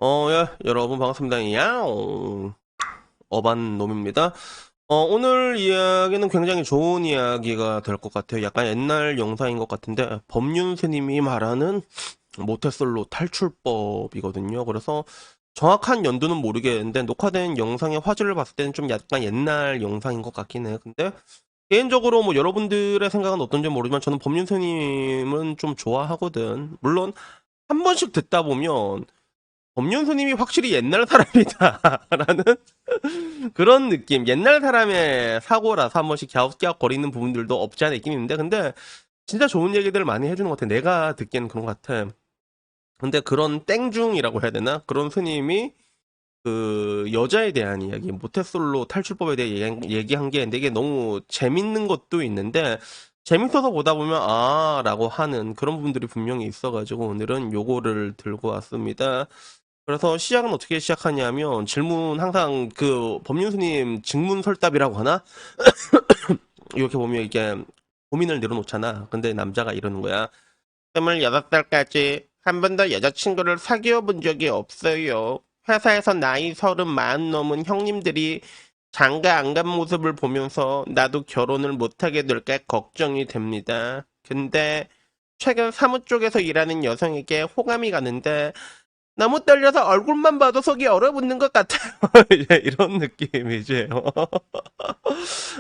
여러분 반갑습니다. 야옹. 어반 놈입니다. 오늘 이야기는 굉장히 좋은 이야기가 될 것 같아요. 약간 옛날 영상인 것 같은데, 법륜스님이 말하는 모태솔로 탈출법이거든요. 그래서 정확한 연도는 모르겠는데, 녹화된 영상의 화질을 봤을 때는 좀 약간 옛날 영상인 것 같긴 해요. 근데, 개인적으로 뭐 여러분들의 생각은 어떤지 모르지만, 저는 법륜스님은 좀 좋아하거든. 물론, 한 번씩 듣다 보면, 법륜스님이 확실히 옛날 사람이다라는 그런 느낌. 옛날 사람의 사고라서 한 번씩 갸웃갸웃 거리는 부분들도 없지 않아 있긴 있는데, 근데 진짜 좋은 얘기들을 많이 해주는 것 같아. 내가 듣기에는 그런 것 같아. 근데 그런 땡중이라고 해야 되나? 그런 스님이 그 여자에 대한 이야기, 모태솔로 탈출법에 대해 얘기한 게 되게 너무 재밌는 것도 있는데, 재밌어서 보다 보면 라고 하는 그런 부분들이 분명히 있어가지고 오늘은 요거를 들고 왔습니다. 그래서 시작은 어떻게 시작하냐면 질문 항상 그 법륜스님 증문설답이라고 하나? 이렇게 보면 이게 고민을 내려놓잖아. 근데 남자가 이러는 거야. 26살까지 한 번도 여자친구를 사귀어 본 적이 없어요. 회사에서 나이 30 넘은 형님들이 장가 안 간 모습을 보면서 나도 결혼을 못하게 될까 걱정이 됩니다. 근데 최근 사무 쪽에서 일하는 여성에게 호감이 가는데 너무 떨려서 얼굴만 봐도 속이 얼어붙는 것 같아요. 이제 이런 느낌이지.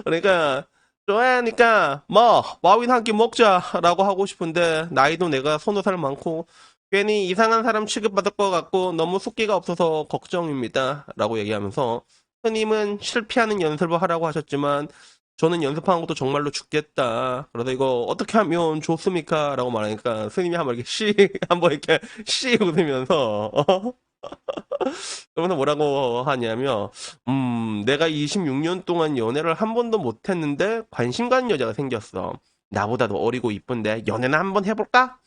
그러니까 좋아하니까 뭐 마윈 한 끼 먹자라고 하고 싶은데 나이도 내가 20살 많고 괜히 이상한 사람 취급받을 것 같고 너무 속기가 없어서 걱정입니다. 라고 얘기하면서 스님은 실패하는 연습을 하라고 하셨지만 저는 연습하는 것도 정말로 죽겠다. 그래서 이거 어떻게 하면 좋습니까? 라고 말하니까 스님이 한번 이렇게 한번 이렇게 웃으면서 그러면서 뭐라고 하냐면, 내가 26년 동안 연애를 한 번도 못 했는데 관심 가는 여자가 생겼어. 나보다도 어리고 이쁜데 연애나 한번 해볼까?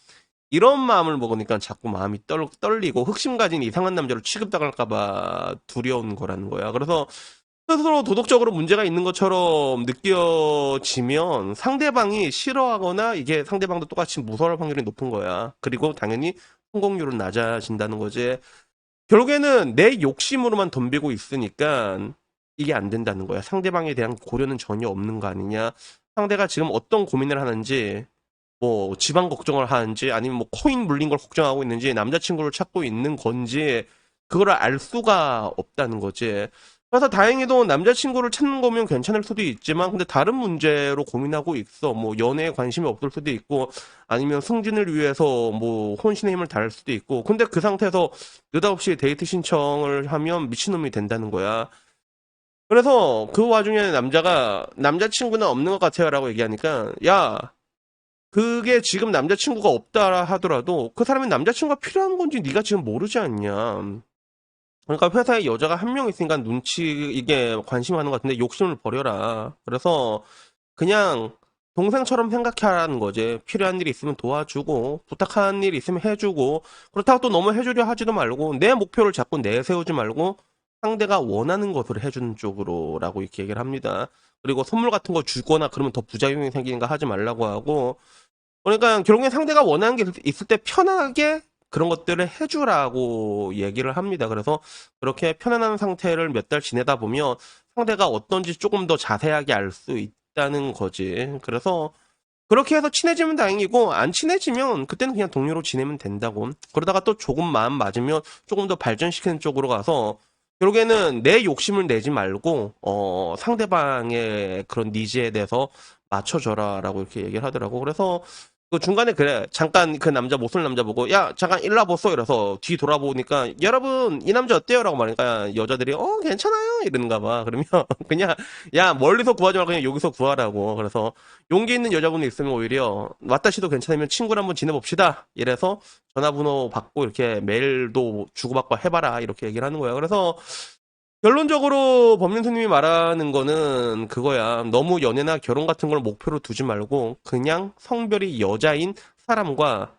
이런 마음을 먹으니까 자꾸 마음이 떨리고 흑심 가진 이상한 남자로 취급당할까봐 두려운 거라는 거야. 그래서 스스로 도덕적으로 문제가 있는 것처럼 느껴지면 상대방이 싫어하거나 이게 상대방도 똑같이 무서워할 확률이 높은 거야. 그리고 당연히 성공률은 낮아진다는 거지. 결국에는 내 욕심으로만 덤비고 있으니까 이게 안 된다는 거야. 상대방에 대한 고려는 전혀 없는 거 아니냐. 상대가 지금 어떤 고민을 하는지, 뭐 지방 걱정을 하는지, 아니면 뭐 코인 물린 걸 걱정하고 있는지, 남자친구를 찾고 있는 건지, 그거를 알 수가 없다는 거지. 그래서 다행히도 남자친구를 찾는 거면 괜찮을 수도 있지만, 근데 다른 문제로 고민하고 있어. 뭐 연애에 관심이 없을 수도 있고, 아니면 승진을 위해서 뭐 혼신의 힘을 다할 수도 있고, 근데 그 상태에서 느닷없이 데이트 신청을 하면 미친놈이 된다는 거야. 그래서 그 와중에 남자가 남자친구는 없는 것 같아요 라고 얘기하니까, 야, 그게 지금 남자친구가 없다 하더라도 그 사람이 남자친구가 필요한 건지 네가 지금 모르지 않냐. 그러니까 회사에 여자가 한 명 있으니까 눈치 이게 관심 하는 것 같은데 욕심을 버려라. 그래서 그냥 동생처럼 생각하라는 거지. 필요한 일이 있으면 도와주고 부탁한 일이 있으면 해주고 그렇다고 또 너무 해주려 하지도 말고 내 목표를 자꾸 내세우지 말고 상대가 원하는 것을 해주는 쪽으로라고 이렇게 얘기를 합니다. 그리고 선물 같은 거 주거나 그러면 더 부작용이 생기니까 하지 말라고 하고 그러니까 결국엔 상대가 원하는 게 있을 때 편하게 그런 것들을 해주라고 얘기를 합니다. 그래서 그렇게 편안한 상태를 몇 달 지내다 보면 상대가 어떤지 조금 더 자세하게 알 수 있다는 거지. 그래서 그렇게 해서 친해지면 다행이고 안 친해지면 그때는 그냥 동료로 지내면 된다고. 그러다가 또 조금 마음 맞으면 조금 더 발전시키는 쪽으로 가서 결국에는 내 욕심을 내지 말고 상대방의 그런 니즈에 대해서 맞춰줘라라고 이렇게 얘기를 하더라고. 그래서 그 중간에 그래 잠깐 그 남자 못쏠 남자 보고 야 잠깐 일로 와보소 이래서 뒤 돌아보니까 여러분 이 남자 어때요? 라고 말하니까 여자들이 괜찮아요 이러는가 봐. 그러면 그냥 야 멀리서 구하지 말고 그냥 여기서 구하라고. 그래서 용기 있는 여자분이 있으면 오히려 왔다시도 괜찮으면 친구를 한번 지내봅시다. 이래서 전화번호 받고 이렇게 메일도 주고받고 해봐라 이렇게 얘기를 하는 거야. 그래서 결론적으로 법륜스님이 말하는 거는 그거야. 너무 연애나 결혼 같은 걸 목표로 두지 말고 그냥 성별이 여자인 사람과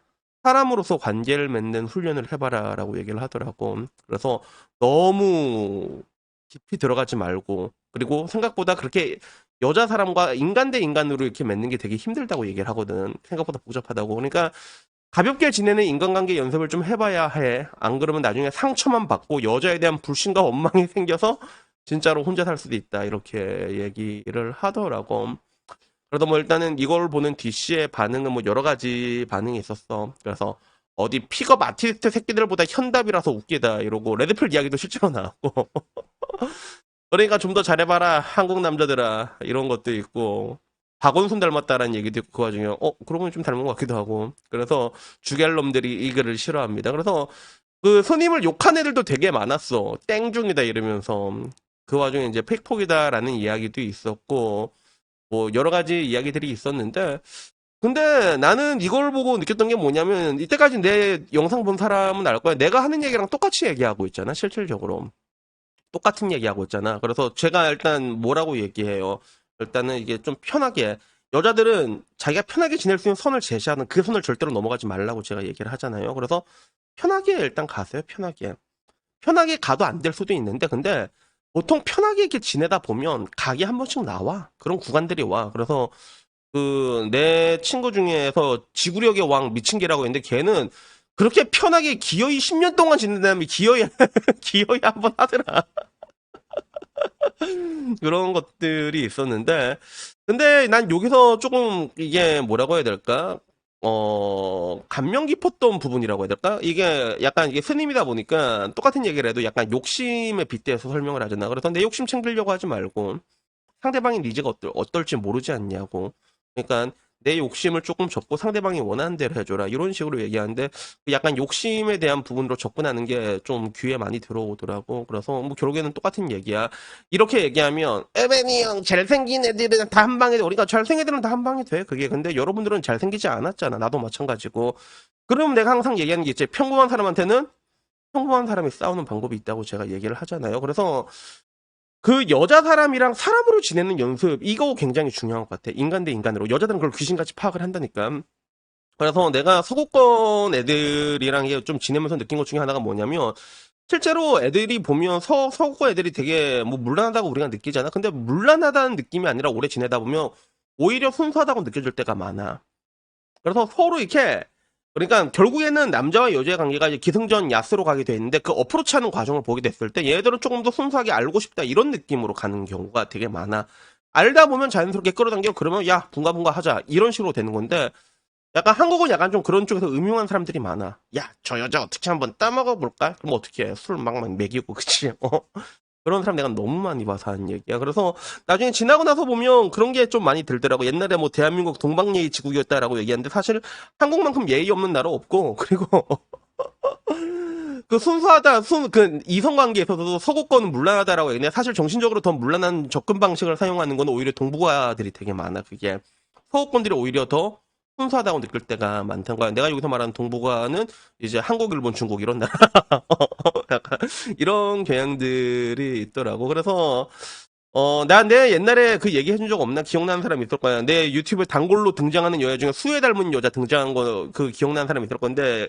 사람으로서 관계를 맺는 훈련을 해봐라라고 얘기를 하더라고. 그래서 너무 깊이 들어가지 말고 그리고 생각보다 그렇게 여자 사람과 인간 대 인간으로 이렇게 맺는 게 되게 힘들다고 얘기를 하거든. 생각보다 복잡하다고. 그러니까 가볍게 지내는 인간관계 연습을 좀 해봐야 해. 안 그러면 나중에 상처만 받고 여자에 대한 불신과 원망이 생겨서 진짜로 혼자 살 수도 있다. 이렇게 얘기를 하더라고. 그래도 뭐 일단은 이걸 보는 DC의 반응은 뭐 여러 가지 반응이 있었어. 그래서 어디 픽업 아티스트 새끼들보다 현답이라서 웃기다 이러고 레드필 이야기도 실제로 나왔고 그러니까 좀 더 잘해봐라 한국 남자들아 이런 것도 있고 박원순 닮았다라는 얘기도 있고 그 와중에 그러고 보니 좀 닮은 것 같기도 하고 그래서 주갤 놈들이 이 글을 싫어합니다. 그래서 그 스님을 욕한 애들도 되게 많았어. 땡중이다 이러면서 그 와중에 이제 팩폭이다라는 이야기도 있었고 뭐 여러 가지 이야기들이 있었는데 근데 나는 이걸 보고 느꼈던 게 뭐냐면 이때까지 내 영상 본 사람은 알 거야. 내가 하는 얘기랑 똑같이 얘기하고 있잖아. 실질적으로 똑같은 얘기하고 있잖아. 그래서 제가 일단 뭐라고 얘기해요. 일단은 이게 좀 편하게 여자들은 자기가 편하게 지낼 수 있는 선을 제시하는 그 선을 절대로 넘어가지 말라고 제가 얘기를 하잖아요. 그래서 편하게 일단 가세요. 편하게 가도 안 될 수도 있는데 근데 보통 편하게 이렇게 지내다 보면 각이 한 번씩 나와. 그런 구간들이 와. 그래서 그 내 친구 중에서 지구력의 왕 미친 개라고 했는데 걔는 그렇게 편하게 기어이 10년 동안 지낸 다음에 기어이 기어이 한번 하더라. 그런 것들이 있었는데 근데 난 여기서 조금 이게 뭐라고 해야 될까? 감명 깊었던 부분이라고 해야 될까? 이게 약간 이게 스님이다 보니까 똑같은 얘기를 해도 약간 욕심에 빗대서 설명을 하잖아. 그래서 내 욕심 챙기려고 하지 말고 상대방의 니즈가 어떨지 모르지 않냐고. 그러니까 내 욕심을 조금 접고 상대방이 원하는 대로 해줘라. 이런 식으로 얘기하는데 약간 욕심에 대한 부분으로 접근하는 게 좀 귀에 많이 들어오더라고. 그래서 뭐 결국에는 똑같은 얘기야. 이렇게 얘기하면 에베니 형 잘생긴 애들은 다 한 방에 돼. 우리가 잘생긴 애들은 다 한 방에 돼. 그게 근데 여러분들은 잘생기지 않았잖아. 나도 마찬가지고. 그럼 내가 항상 얘기하는 게 있지. 평범한 사람한테는 평범한 사람이 싸우는 방법이 있다고 제가 얘기를 하잖아요. 그래서 그 여자 사람이랑 사람으로 지내는 연습 이거 굉장히 중요한 것 같아. 인간 대 인간으로 여자들은 그걸 귀신같이 파악을 한다니까. 그래서 내가 서구권 애들이랑 이게 좀 지내면서 느낀 것 중에 하나가 뭐냐면 실제로 애들이 보면 서구권 애들이 되게 뭐 문란하다고 우리가 느끼잖아. 근데 문란하다는 느낌이 아니라 오래 지내다 보면 오히려 순수하다고 느껴질 때가 많아. 그래서 서로 이렇게 그러니까 결국에는 남자와 여자의 관계가 이제 기승전 야스로 가게 돼 있는데 그 어프로치하는 과정을 보게 됐을 때 얘들은 조금 더 순수하게 알고 싶다 이런 느낌으로 가는 경우가 되게 많아. 알다 보면 자연스럽게 끌어당겨 그러면 야 분가분가 하자 이런 식으로 되는 건데 약간 한국은 약간 좀 그런 쪽에서 음흉한 사람들이 많아. 야 저 여자 어떻게 한번 따먹어 볼까? 그럼 어떻게 해? 술 막 먹이고 그치? 그런 사람 내가 너무 많이 봐서 하는 얘기야. 그래서 나중에 지나고 나서 보면 그런 게 좀 많이 들더라고. 옛날에 뭐 대한민국 동방예의 지국이었다라고 얘기하는데 사실 한국만큼 예의 없는 나라 없고 그리고 그 순수하다 그 이성관계에서도 서구권은 문란하다라고 얘기해. 사실 정신적으로 더 문란한 접근 방식을 사용하는 건 오히려 동북아들이 되게 많아. 그게 서구권들이 오히려 더 순수하다고 느낄 때가 많다는 거야. 내가 여기서 말하는 동북아는 이제 한국, 일본, 중국 이런 나라 약간 이런 경향들이 있더라고. 그래서 나 내 옛날에 그 얘기 해준 적 없나? 기억나는 사람이 있을 거야. 내 유튜브에 단골로 등장하는 여자 중에 수혜 닮은 여자 등장한 거 그 기억나는 사람이 있을 건데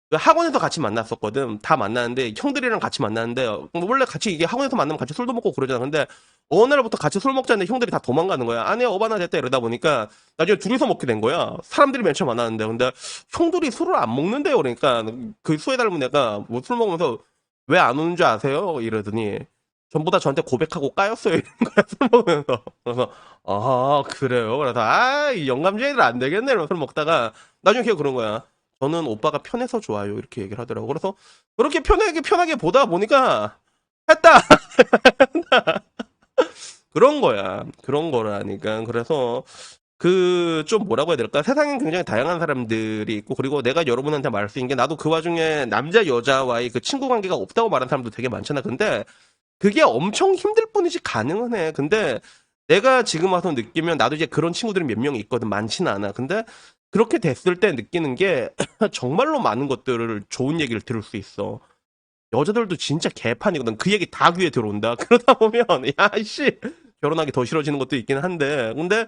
그 학원에서 같이 만났었거든. 다 만났는데 형들이랑 같이 만났는데 원래 같이 이게 학원에서 만나면 같이 술도 먹고 그러잖아. 근데 어느 날부터 같이 술 먹자는데 형들이 다 도망가는 거야. 아내 어바나 됐다 이러다 보니까 나중에 둘이서 먹게 된 거야. 사람들이 맨 처음 만났는데 근데 형들이 술을 안 먹는데요. 그러니까 그 수혜 닮은 애가 뭐 술 먹으면서 왜 안 오는 줄 아세요? 이러더니 전부 다 저한테 고백하고 까였어요. 이런 거야 술 먹으면서. 그래서 아 그래요. 그래서 이 영감쟁이들 안 되겠네. 이러면서 술 먹다가 나중에 걔가 그런 거야. 저는 오빠가 편해서 좋아요. 이렇게 얘기를 하더라고. 그래서 그렇게 편하게 보다 보니까 했다. 그런 거야. 그런 거라니까. 그래서 그 좀 뭐라고 해야 될까? 세상엔 굉장히 다양한 사람들이 있고 그리고 내가 여러분한테 말할 수 있는 게 나도 그 와중에 남자 여자와의 그 친구 관계가 없다고 말하는 사람도 되게 많잖아. 근데 그게 엄청 힘들 뿐이지 가능은 해. 근데 내가 지금 와서 느끼면 나도 이제 그런 친구들이 몇 명이 있거든. 많지는 않아. 근데 그렇게 됐을 때 느끼는 게 정말로 많은 것들을 좋은 얘기를 들을 수 있어. 여자들도 진짜 개판이거든. 그 얘기 다 귀에 들어온다. 그러다 보면 야 씨 결혼하기 더 싫어지는 것도 있긴 한데 근데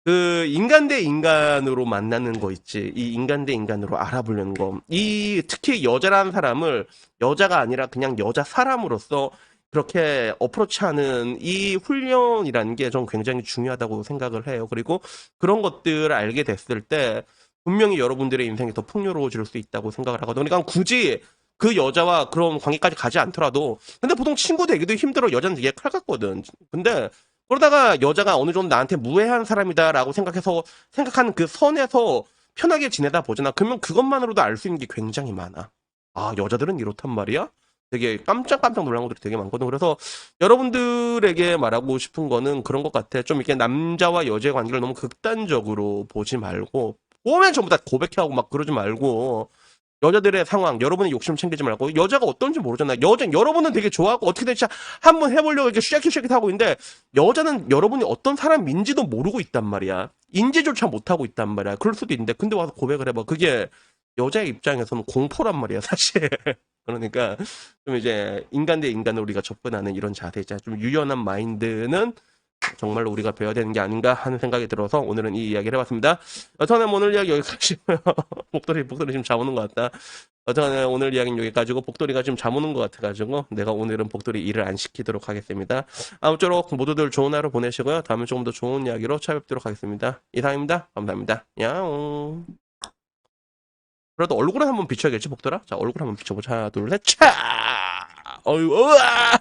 그 인간 대 인간으로 만나는 거 있지. 이 인간 대 인간으로 알아보려는 거. 이 특히 여자라는 사람을 여자가 아니라 그냥 여자 사람으로서 그렇게 어프로치하는 이 훈련이라는 게 전 굉장히 중요하다고 생각을 해요. 그리고 그런 것들을 알게 됐을 때 분명히 여러분들의 인생이 더 풍요로워질 수 있다고 생각을 하거든요. 그러니까 굳이 그 여자와 그런 관계까지 가지 않더라도, 근데 보통 친구 되기도 힘들어. 여자는 되게 칼 같거든. 근데 그러다가 여자가 어느 정도 나한테 무해한 사람이다라고 생각하는 그 선에서 편하게 지내다 보잖아. 그러면 그것만으로도 알 수 있는 게 굉장히 많아. 아, 여자들은 이렇단 말이야? 되게 깜짝깜짝 놀란 것들이 되게 많거든. 그래서 여러분들에게 말하고 싶은 거는 그런 것 같아. 좀 이렇게 남자와 여자의 관계를 너무 극단적으로 보지 말고, 보면 전부 다 고백하고 막 그러지 말고, 여자들의 상황, 여러분의 욕심 챙기지 말고, 여자가 어떤지 모르잖아. 여러분은 되게 좋아하고, 어떻게든 진짜 한번 해보려고 이렇게 쉐킷쉐킷 하고 있는데, 여자는 여러분이 어떤 사람인지도 모르고 있단 말이야. 인지조차 못하고 있단 말이야. 그럴 수도 있는데, 근데 와서 고백을 해봐. 그게 여자의 입장에서는 공포란 말이야, 사실. 그러니까, 좀 이제, 인간 대 인간을 우리가 접근하는 이런 자세, 좀 유연한 마인드는 정말로 우리가 배워야 되는 게 아닌가 하는 생각이 들어서 오늘은 이 이야기를 해봤습니다. 여튼간에 오늘 이야기 여기까지고요. 복돌이 지금 잠 오는 것 같다. 여튼간에 오늘 이야기는 여기까지고, 복돌이가 지금 잠 오는 것 같아가지고 내가 오늘은 복돌이 일을 안 시키도록 하겠습니다. 아무쪼록 모두들 좋은 하루 보내시고요. 다음에 조금 더 좋은 이야기로 찾아뵙도록 하겠습니다. 이상입니다. 감사합니다. 야옹. 그래도 얼굴에 한번 비춰야겠지, 복돌아? 자, 얼굴 한번 비춰보자. 하나, 둘, 셋, 차! 어휴, 으아!